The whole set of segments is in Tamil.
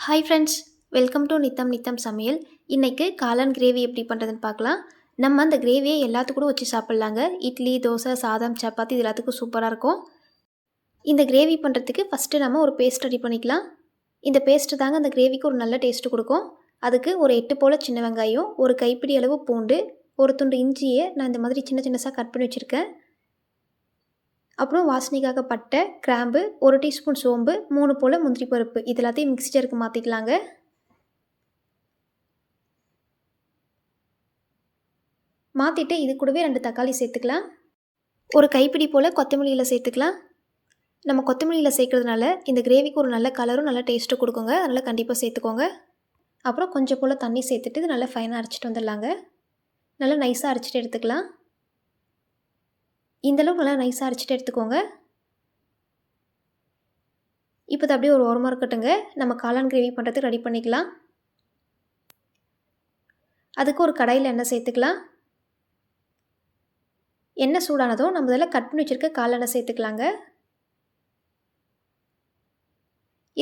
ஹாய் ஃப்ரெண்ட்ஸ், வெல்கம் டு நித்தம் சமையல். இன்றைக்கு காளான் கிரேவி எப்படி பண்ணுறதுன்னு பார்க்கலாம். நம்ம அந்த கிரேவியை எல்லாத்துக்கூட வச்சு சாப்பிட்லாங்க. இட்லி, தோசை, சாதம், சப்பாத்தி இது எல்லாத்துக்கும் சூப்பராக இருக்கும். இந்த கிரேவி பண்ணுறதுக்கு ஃபஸ்ட்டு நம்ம ஒரு பேஸ்ட் ரெடி பண்ணிக்கலாம். இந்த பேஸ்ட்டு தாங்க அந்த கிரேவிக்கு ஒரு நல்ல டேஸ்ட்டு கொடுக்கும். அதுக்கு ஒரு 8 போல் சின்ன வெங்காயம், ஒரு கைப்பிடி அளவு பூண்டு, ஒரு துண்டு இஞ்சியை நான் இந்த மாதிரி சின்ன சின்னதாக கட் பண்ணி வச்சுருக்கேன். அப்புறம் வாசனைக்காக பட்டை, கிராம்பு, 1 டீஸ்பூன் சோம்பு, 3 போல் முந்திரி பருப்பு இது எல்லாத்தையும் மிக்ஸி ஜாருக்கு மாற்றிக்கலாங்க. மாற்றிட்டு இது கூடவே 2 தக்காளி சேர்த்துக்கலாம். ஒரு கைப்பிடி போல் கொத்தமல்லியில் சேர்த்துக்கலாம். நம்ம கொத்தமல்லியில் சேர்க்குறதுனால இந்த கிரேவிக்கு ஒரு நல்ல கலரும் நல்ல டேஸ்ட்டும் கொடுக்குங்க. அதனால் கண்டிப்பாக சேர்த்துக்கோங்க. அப்புறம் கொஞ்சம் போல் தண்ணி சேர்த்துட்டு இது நல்லா ஃபைனாக அரைச்சிட்டு வந்துடலாங்க. நல்லா நைஸாக அரைச்சிட்டு எடுத்துக்கலாம். இந்தளவுக்கு நல்லா நைஸாக அரைச்சிட்டு எடுத்துக்கோங்க. இப்போ இது அப்படியே ஒரு ஓரமாக இருக்கட்டுங்க. நம்ம காளான் கிரேவி பண்ணுறதுக்கு ரெடி பண்ணிக்கலாம். அதுக்கு ஒரு கடாயில் எண்ணெய் சேர்த்துக்கலாம். எண்ணெய் சூடானதும் நம்ம இதில் கட் பண்ணி வச்சுருக்க காளானை சேர்த்துக்கலாங்க.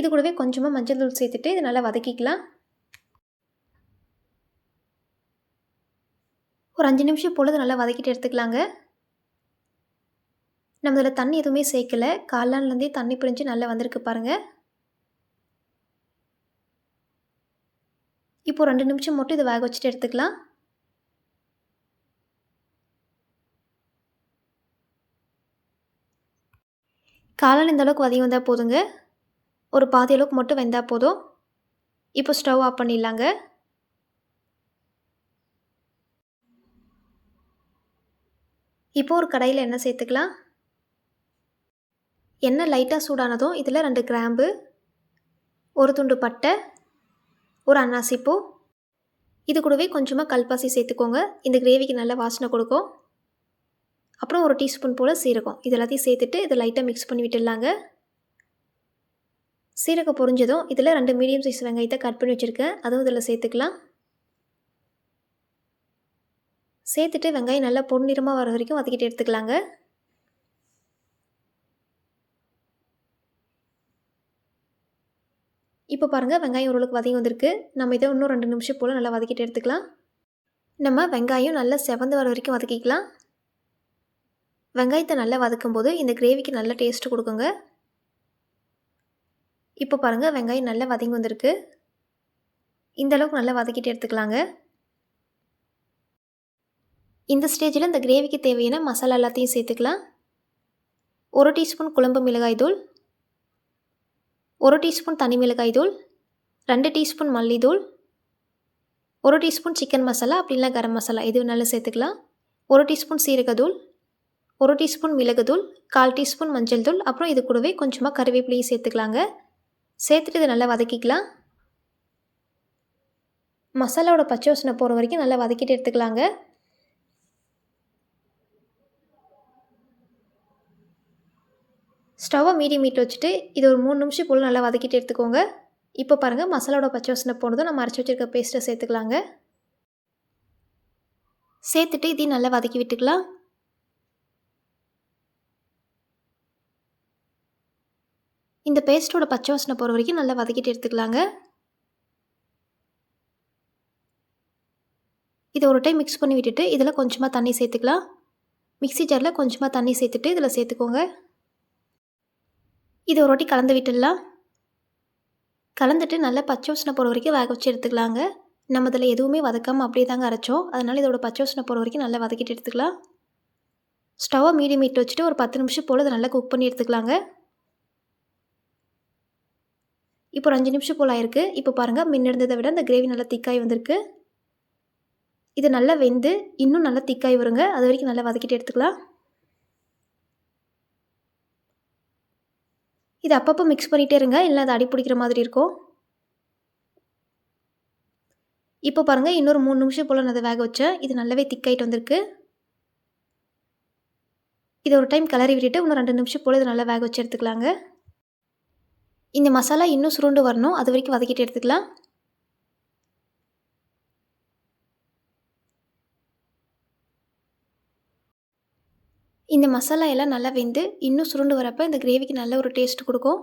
இது கூடவே கொஞ்சமாக மஞ்சள் தூள் சேர்த்துட்டு இது நல்லா வதக்கிக்கலாம். ஒரு 5 நிமிஷம் போல் இது நல்லா வதக்கிட்டு எடுத்துக்கலாங்க. நம்ம இதில் தண்ணி எதுவுமே சேர்க்கலை. காளான்லேருந்தே தண்ணி பிரிஞ்சு நல்லா வந்திருக்கு பாருங்கள். இப்போ 2 நிமிஷம் மட்டும் இதை வேக வச்சுட்டு எடுத்துக்கலாம். காளான் இந்த அளவுக்கு வதங்கி வந்தால் போதுங்க. ஒரு பாதி அளவுக்கு மட்டும் வெந்தால் போதும். இப்போ ஸ்டவ் ஆஃப் பண்ணிடலாங்க. இப்போ ஒரு கடாயில் எண்ணெய் சேர்த்துக்கலாம். எண்ணெய் லைட்டாக சூடானதும் இதில் 2 கிராம்பு, ஒரு துண்டு பட்டை, ஒரு அன்னாசிப்பூ, இது கூடவே கொஞ்சமாக கல்பாசி சேர்த்துக்கோங்க. இந்த கிரேவிக்கு நல்ல வாசனை கொடுக்கும். அப்புறம் ஒரு டீஸ்பூன் போல் சீரகம் இது எல்லாத்தையும் சேர்த்துட்டு இதை லைட்டாக மிக்ஸ் பண்ணி விட்டுடலாங்க. சீரகம் பொரிஞ்சதும் இதில் 2 மீடியம் சைஸ் வெங்காயத்தை கட் பண்ணி வச்சுருக்கேன். அதுவும் இதில் சேர்த்துக்கலாம். சேர்த்துட்டு வெங்காயம் நல்லா பொன்னிறமாக வர வரைக்கும் வதக்கிட்டு எடுத்துக்கலாங்க. இப்போ பாருங்கள், வெங்காயம் ஓரளவுக்கு வதங்கி வந்திருக்கு. நம்ம இதை இன்னும் 2 நிமிஷம் போல் நல்லா வதக்கிட்டு எடுத்துக்கலாம். நம்ம வெங்காயம் நல்லா செவந்து வர வரைக்கும் வதக்கிக்கலாம். வெங்காயத்தை நல்லா வதக்கும்போது இந்த கிரேவிக்கு நல்ல டேஸ்ட்டு கொடுக்குங்க. இப்போ பாருங்கள், வெங்காயம் நல்லா வதங்கி வந்திருக்கு. இந்த அளவுக்கு நல்லா வதக்கிட்டு எடுத்துக்கலாங்க. இந்த ஸ்டேஜில் இந்த கிரேவிக்கு தேவையான மசாலா எல்லாத்தையும் சேர்த்துக்கலாம். 1 டீஸ்பூன் குழம்பு மிளகாய் தூள், 1 டீஸ்பூன் தனி மிளகாய் தூள், 2 டீஸ்பூன் மல்லித்தூள், 1 டீஸ்பூன் சிக்கன் மசாலா அப்படி இல்லை கரம் மசாலா எது வேணாலும் சேர்த்துக்கலாம். 1 டீஸ்பூன் சீரகத்தூள், 1 டீஸ்பூன் மிளகுத்தூள், 1/4 டீஸ்பூன் மஞ்சள் தூள், அப்புறம் இது கூடவே கொஞ்சமாக கறிவேப்பிலையும் சேர்த்துக்கலாங்க. சேர்த்துட்டு இதை நல்லா வதக்கிக்கலாம். மசாலாவோட பச்சை வாசனை போகிற வரைக்கும் நல்லா வதக்கிட்டு எடுத்துக்கலாங்க. ஸ்டவ்வை மீடியம் ஹீட்டில் வச்சுட்டு இது ஒரு 3 நிமிஷம் போல் நல்லா வதக்கிட்டு எடுத்துக்கோங்க. இப்போ பாருங்கள், மசாலாவோட பச்சை வாசனை போனதும் நம்ம அரைச்சி வச்சுருக்க பேஸ்ட்டை சேர்த்துக்கலாங்க. சேர்த்துட்டு இதையும் நல்லா வதக்கி விட்டுக்கலாம். இந்த பேஸ்ட்டோட பச்சை வாசனை போகிற வரைக்கும் நல்லா வதக்கிட்டு எடுத்துக்கலாங்க. இதை ஒரு டைம் மிக்ஸ் பண்ணி விட்டுட்டு இதில் கொஞ்சமாக தண்ணி சேர்த்துக்கலாம். மிக்ஸி ஜாரில் கொஞ்சமாக தண்ணி சேர்த்துட்டு இதில் சேர்த்துக்கோங்க. இதை ஒரு வாட்டி கலந்து விட்டுடலாம். கலந்துட்டு நல்லா பச்சை வாசனை போகிற வரைக்கும் வேக வச்சு எடுத்துக்கலாங்க. நம்ம இதில் எதுவுமே வதக்காமல் அப்படியே தாங்க அரைச்சோம். அதனால் இதோட பச்சை வாசனை போகிற வரைக்கும் நல்லா வதக்கிட்டு எடுத்துக்கலாம். ஸ்டவ்வை மீடியம் ஹீட்டில் வச்சுட்டு ஒரு 10 நிமிஷம் போல் இதை நல்லா குக் பண்ணி எடுத்துக்கலாங்க. இப்போ ஒரு 5 நிமிஷம் போல் ஆயிருக்கு. இப்போ பாருங்கள், முன்ன இருந்ததை விட இந்த கிரேவி நல்லா திக்காய் வந்திருக்கு. இது நல்லா வெந்து இன்னும் நல்லா திக்காய் வருங்க. அது வரைக்கும் நல்லா வதக்கிட்டு எடுத்துக்கலாம். இது அப்பப்போ மிக்ஸ் பண்ணிகிட்டே இருங்க, இல்லை அது அடி பிடிக்கிற மாதிரி இருக்கும். இப்போ பாருங்கள், இன்னொரு 3 நிமிஷம் போல் நான் அதை வேக வச்சேன். இது நல்லாவே திக்காயிட்டு வந்திருக்கு. இதை ஒரு டைம் கிளறி விட்டுட்டு இன்னும் 2 நிமிஷம் போல் இதை நல்லா வேக வச்சு எடுத்துக்கலாங்க. இந்த மசாலா இன்னும் சுருண்டு வரணும், அது வரைக்கும் வதக்கிட்டு எடுத்துக்கலாம். இந்த மசாலா எல்லாம் நல்லா வெந்து இன்னும் சுருண்டு வரப்போ இந்த கிரேவிக்கு நல்ல ஒரு டேஸ்ட் கொடுக்கும்.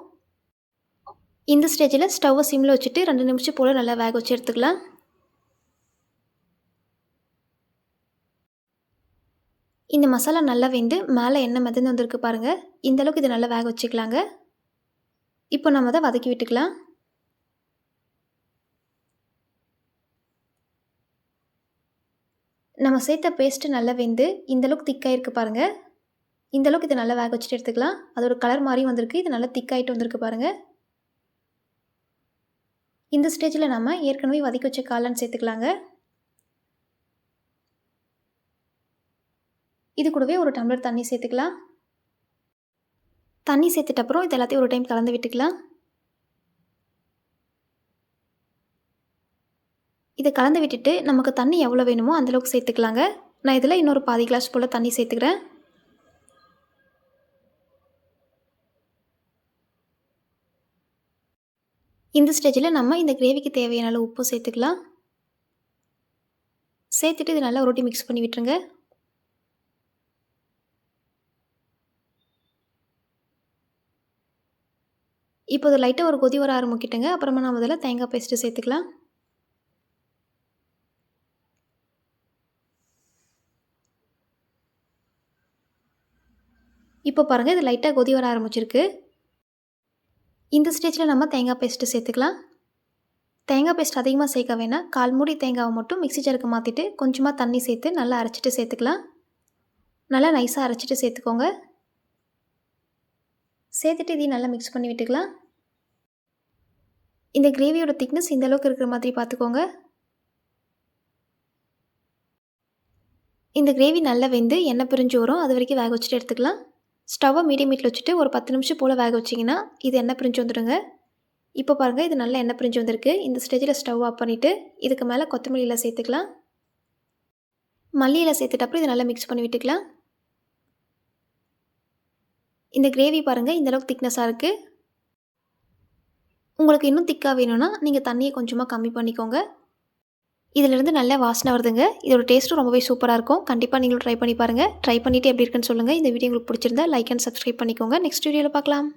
இந்த ஸ்டேஜில் ஸ்டவ்வை சிம்மில் வச்சுட்டு 2 நிமிஷம் போல் நல்லா வேக வச்சு எடுத்துக்கலாம். இந்த மசாலா நல்லா வெந்து மேலே எண்ணெய் மிதந்து வந்திருக்கு பாருங்கள். இந்தளவுக்கு இதை நல்லா வேக வச்சுக்கலாங்க. இப்போ நம்ம அதை வதக்கி விட்டுக்கலாம். நம்ம சேர்த்த பேஸ்ட்டு நல்லா வெந்து இந்தளவுக்கு திக்காயிருக்கு பாருங்கள். இந்தளவுக்கு இதை நல்லா வேக வச்சுட்டு எடுத்துக்கலாம். அதோட கலர் மாதிரியும் வந்திருக்கு. இது நல்லா திக்காயிட்டு வந்திருக்கு பாருங்கள். இந்த ஸ்டேஜில் நம்ம ஏற்கனவே வதக்கி வச்ச காளான் சேர்த்துக்கலாங்க. இது கூடவே ஒரு டம்ளர் தண்ணி சேர்த்துக்கலாம். தண்ணி சேர்த்துட்ட அப்புறம் இது எல்லாத்தையும் ஒரு டைம் கலந்து விட்டுக்கலாம். இதை கலந்து விட்டுட்டு நமக்கு தண்ணி எவ்வளோ வேணுமோ அந்தளவுக்கு சேர்த்துக்கலாங்க. நான் இதில் இன்னொரு பாதி கிளாஸ் போல் தண்ணி சேர்த்துக்கிறேன். இந்த ஸ்டேஜில் நம்ம இந்த கிரேவிக்கு தேவையான அளவு உப்பு சேர்த்துக்கலாம். சேர்த்துட்டு இது நல்லா ஒரு வாட்டி மிக்ஸ் பண்ணி விட்டுருங்க. இப்போ இது லைட்டாக ஒரு கொதி வர ஆரம்பிக்கிட்டுங்க. அப்புறமா நம்ம இதில் தேங்காய் பேஸ்ட்டு சேர்த்துக்கலாம். இப்போ பாருங்கள், இது லைட்டாக கொதி வர ஆரம்பிச்சிருக்கு. இந்த ஸ்டேஜில் நம்ம தேங்காய் பேஸ்ட்டு சேர்த்துக்கலாம். தேங்காய் பேஸ்ட் அதிகமாக சேர்க்க வேணாம். 1/4 மூடி தேங்காவை மட்டும் மிக்ஸி ஜாருக்கு மாற்றிட்டு கொஞ்சமாக தண்ணி சேர்த்து நல்லா அரைச்சிட்டு சேர்த்துக்கலாம். நல்லா நைஸாக அரைச்சிட்டு சேர்த்துக்கோங்க. சேர்த்துட்டு இதையும் நல்லா மிக்ஸ் பண்ணி விட்டுக்கலாம். இந்த கிரேவியோட திக்னஸ் இந்த அளவுக்கு இருக்கிற மாதிரி பார்த்துக்கோங்க. இந்த கிரேவி நல்லா வெந்து எண்ணெய் பிரிஞ்சு வரும். அது வரைக்கும் வேக வச்சுட்டு எடுத்துக்கலாம். ஸ்டவ்வை மீடியம் ஹீட்டில் வச்சுட்டு ஒரு 10 நிமிஷம் போல் வேக வச்சிங்கன்னா இது எண்ணெய் பிரிஞ்சு வந்துடுங்க. இப்போ பாருங்கள், இது நல்லா எண்ணெய் பிரிஞ்சு வந்திருக்கு. இந்த ஸ்டேஜில் ஸ்டவ் ஆஃப் பண்ணிவிட்டு இதுக்கு மேலே கொத்தமல்லி இலை சேர்த்துக்கலாம். மல்லி இலை சேர்த்துட்டு அப்புறம் இதை நல்லா மிக்ஸ் பண்ணி விட்டுக்கலாம். இந்த கிரேவி பாருங்கள், இந்தளவுக்கு திக்னஸாக இருக்குது. உங்களுக்கு இன்னும் திக்காக வேணும்னா நீங்கள் தண்ணியை கொஞ்சமாக கம்மி பண்ணிக்கோங்க. இதிலிருந்து நல்ல வாசனை வருதுங்க. இதோட டேஸ்ட்டும் ரொம்பவே சூப்பராக இருக்கும். கண்டிப்பாக நீங்களும் ட்ரை பண்ணி பாருங்கள். ட்ரை பண்ணிவிட்டு எப்படி இருக்குன்னு சொல்லுங்கள். இந்த வீடியோ உங்களுக்கு பிடிச்சிருந்தா லைக் அண்ட் சப்ஸ்கிரைப் பண்ணிக்கோங்க. நெக்ஸ்ட் வீடியோவில் பார்க்கலாம்.